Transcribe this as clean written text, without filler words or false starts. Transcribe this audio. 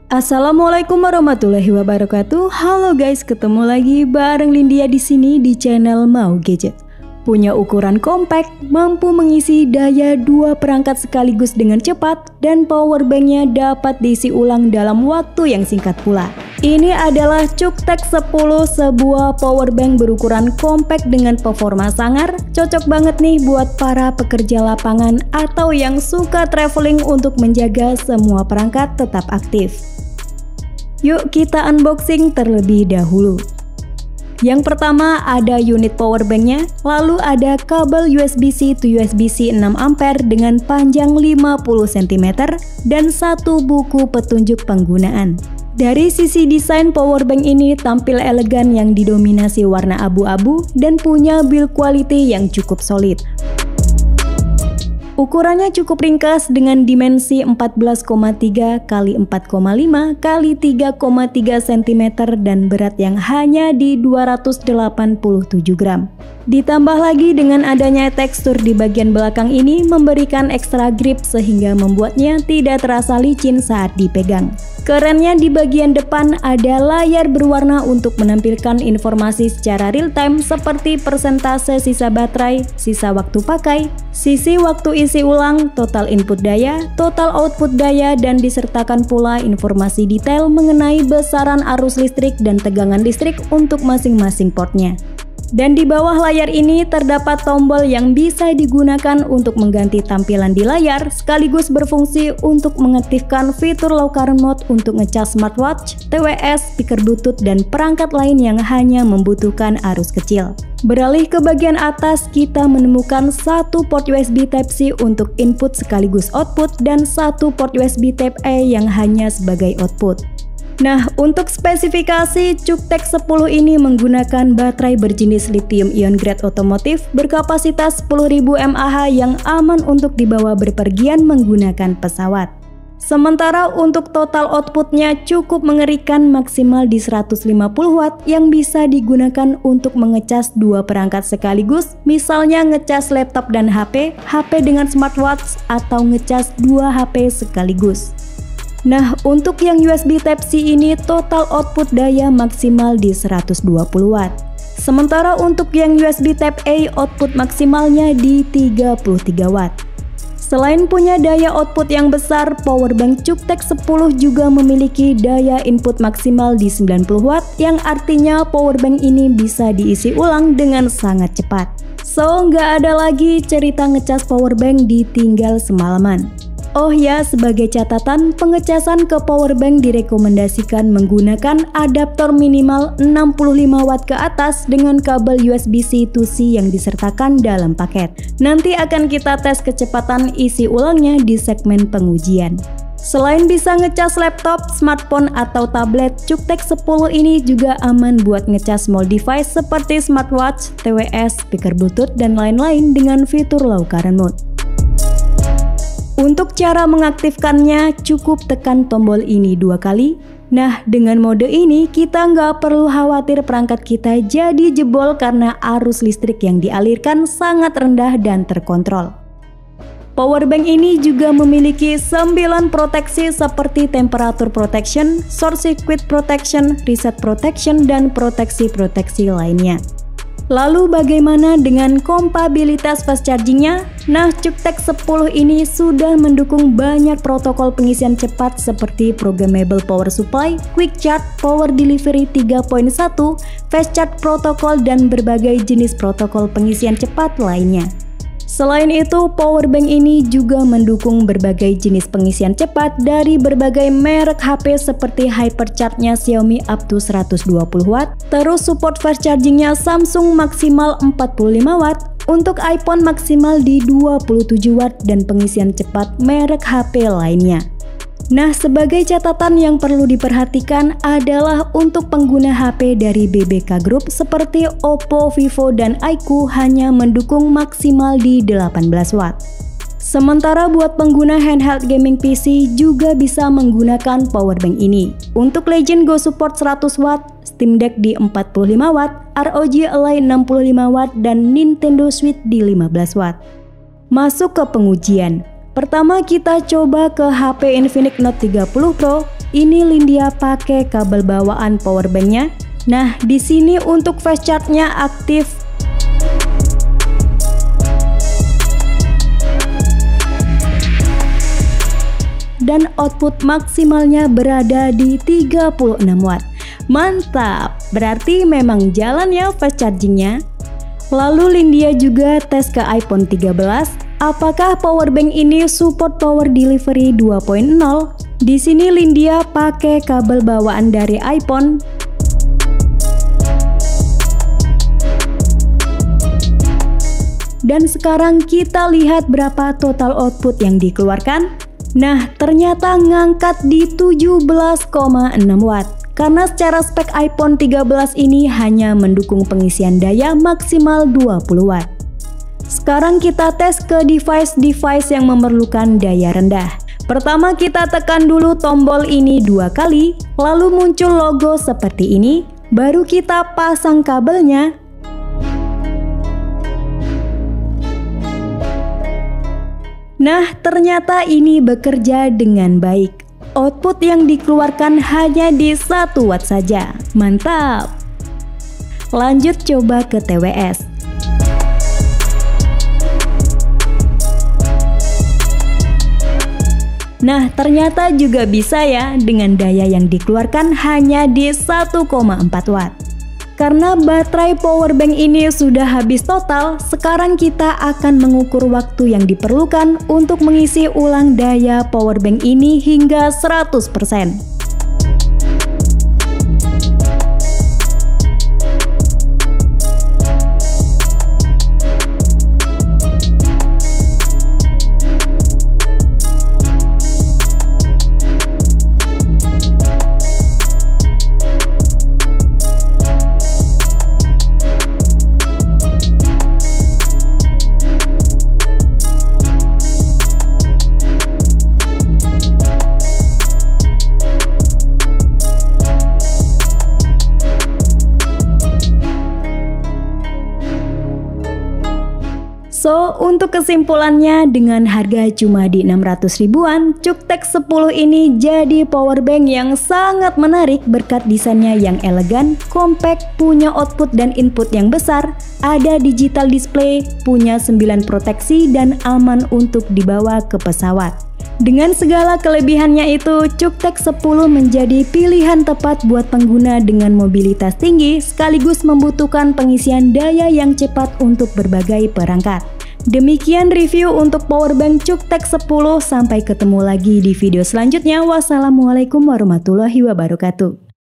Assalamualaikum warahmatullahi wabarakatuh. Halo guys, ketemu lagi bareng Lindia di sini di channel Mau Gadget. Punya ukuran compact, mampu mengisi daya 2 perangkat sekaligus dengan cepat, dan powerbanknya dapat diisi ulang dalam waktu yang singkat pula. Ini adalah Cuktek 10, sebuah powerbank berukuran compact dengan performa sangar. Cocok banget nih buat para pekerja lapangan atau yang suka traveling untuk menjaga semua perangkat tetap aktif. Yuk kita unboxing terlebih dahulu. Yang pertama ada unit powerbanknya, lalu ada kabel USB-C to USB-C 6A dengan panjang 50 cm dan satu buku petunjuk penggunaan. Dari sisi desain, powerbank ini tampil elegan yang didominasi warna abu-abu dan punya build quality yang cukup solid. Ukurannya cukup ringkas dengan dimensi 14,3 x 4,5 x 3,3 cm dan berat yang hanya di 287 gram. Ditambah lagi dengan adanya tekstur di bagian belakang ini memberikan ekstra grip sehingga membuatnya tidak terasa licin saat dipegang. Kerennya di bagian depan ada layar berwarna untuk menampilkan informasi secara real time seperti persentase sisa baterai, sisa waktu pakai, sisi waktu isi ulang, total input daya, total output daya, dan disertakan pula informasi detail mengenai besaran arus listrik dan tegangan listrik untuk masing-masing portnya. Dan di bawah layar ini terdapat tombol yang bisa digunakan untuk mengganti tampilan di layar, sekaligus berfungsi untuk mengaktifkan fitur low current mode untuk ngecas smartwatch, TWS, speaker Bluetooth, dan perangkat lain yang hanya membutuhkan arus kecil. Beralih ke bagian atas, kita menemukan satu port USB Type-C untuk input sekaligus output dan satu port USB Type-A yang hanya sebagai output. Nah, untuk spesifikasi, Cuktek 10 ini menggunakan baterai berjenis lithium ion grade otomotif berkapasitas 10.000 mAh yang aman untuk dibawa berpergian menggunakan pesawat. Sementara untuk total outputnya cukup mengerikan, maksimal di 150 watt yang bisa digunakan untuk mengecas 2 perangkat sekaligus, misalnya ngecas laptop dan HP, HP dengan smartwatch, atau ngecas 2 HP sekaligus. Nah, untuk yang USB Type-C ini total output daya maksimal di 120 watt. Sementara untuk yang USB Type-A output maksimalnya di 33 watt. Selain punya daya output yang besar, powerbank Cuktek 10 juga memiliki daya input maksimal di 90 watt, yang artinya powerbank ini bisa diisi ulang dengan sangat cepat. So, nggak ada lagi cerita ngecas powerbank ditinggal semalaman. Oh ya, sebagai catatan, pengecasan ke powerbank direkomendasikan menggunakan adaptor minimal 65 watt ke atas dengan kabel USB-C to C yang disertakan dalam paket. Nanti akan kita tes kecepatan isi ulangnya di segmen pengujian. Selain bisa ngecas laptop, smartphone, atau tablet, Cuktek 10 ini juga aman buat ngecas small device seperti smartwatch, TWS, speaker Bluetooth, dan lain-lain dengan fitur low current mode. Untuk cara mengaktifkannya, cukup tekan tombol ini 2 kali. Nah, dengan mode ini kita nggak perlu khawatir perangkat kita jadi jebol karena arus listrik yang dialirkan sangat rendah dan terkontrol. Powerbank ini juga memiliki 9 proteksi seperti temperature protection, short circuit protection, reset protection, dan proteksi-proteksi lainnya. Lalu bagaimana dengan kompatibilitas fast chargingnya? Nah, Cuktek 10 ini sudah mendukung banyak protokol pengisian cepat seperti programmable power supply, quick charge, power delivery 3.1, fast charge protokol, dan berbagai jenis protokol pengisian cepat lainnya. Selain itu, powerbank ini juga mendukung berbagai jenis pengisian cepat dari berbagai merek HP seperti Hypercharge-nya Xiaomi up to 120 watt, terus support fast charging-nya Samsung maksimal 45 watt, untuk iPhone maksimal di 27 watt, dan pengisian cepat merek HP lainnya. Nah, sebagai catatan yang perlu diperhatikan adalah untuk pengguna HP dari BBK Group seperti Oppo, Vivo, dan iQOO hanya mendukung maksimal di 18 watt. Sementara buat pengguna handheld gaming PC juga bisa menggunakan powerbank ini. Untuk Legend Go support 100 watt, Steam Deck di 45 watt, ROG Ally 65 watt, dan Nintendo Switch di 15 watt. Masuk ke pengujian. Pertama kita coba ke HP Infinix Note 30 Pro. ini Lindia pakai kabel bawaan powerbanknya. Nah, di sini untuk fast charge-nya aktif. Dan output maksimalnya berada di 36 watt. Mantap, berarti memang jalan ya fast chargingnya. Lalu Lindia juga tes ke iPhone 13, apakah powerbank ini support power delivery 2.0. Di sini Lindia pakai kabel bawaan dari iPhone. Dan sekarang kita lihat berapa total output yang dikeluarkan. Nah, ternyata ngangkat di 17,6 watt. Karena secara spek iPhone 13 ini hanya mendukung pengisian daya maksimal 20 watt. Sekarang kita tes ke device-device yang memerlukan daya rendah. Pertama kita tekan dulu tombol ini 2 kali, lalu muncul logo seperti ini, baru kita pasang kabelnya. Nah, ternyata ini bekerja dengan baik. Output yang dikeluarkan hanya di 1 watt saja. Mantap! Lanjut coba ke TWS. Nah, ternyata juga bisa ya dengan daya yang dikeluarkan hanya di 1,4 watt. Karena baterai powerbank ini sudah habis total, sekarang kita akan mengukur waktu yang diperlukan untuk mengisi ulang daya powerbank ini hingga 100%. So, untuk kesimpulannya, dengan harga cuma di 600 ribuan, CukeTech 10 ini jadi powerbank yang sangat menarik berkat desainnya yang elegan, compact, punya output dan input yang besar, ada digital display, punya 9 proteksi dan aman untuk dibawa ke pesawat. Dengan segala kelebihannya itu, CukeTech 10 menjadi pilihan tepat buat pengguna dengan mobilitas tinggi sekaligus membutuhkan pengisian daya yang cepat untuk berbagai perangkat. Demikian review untuk powerbank CukeTech 10, sampai ketemu lagi di video selanjutnya. Wassalamualaikum warahmatullahi wabarakatuh.